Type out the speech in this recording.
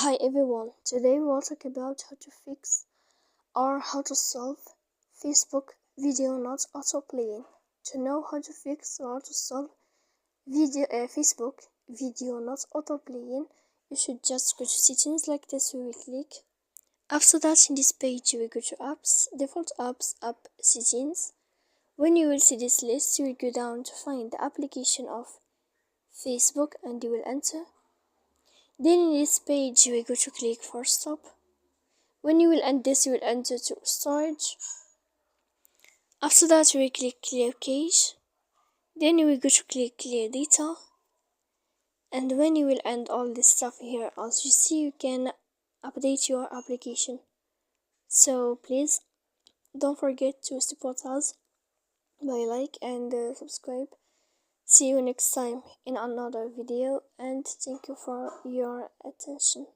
Hi everyone, today we'll talk about how to fix or how to solve Facebook video not autoplaying. To know how to fix or how to solve Facebook video not autoplaying, you should just go to settings like this. We will click. After that, in this page you will go to apps, default apps, app settings. When you will see this list, you will go down to find the application of Facebook and you will enter. Then in this page you will go to click for stop. When you will end this, you will enter to storage. After that you will click clear cache. Then you will go to click clear data. And when you will end all this stuff here, as you see, you can update your application. So please don't forget to support us by like and subscribe. See you next time in another video, and thank you for your attention.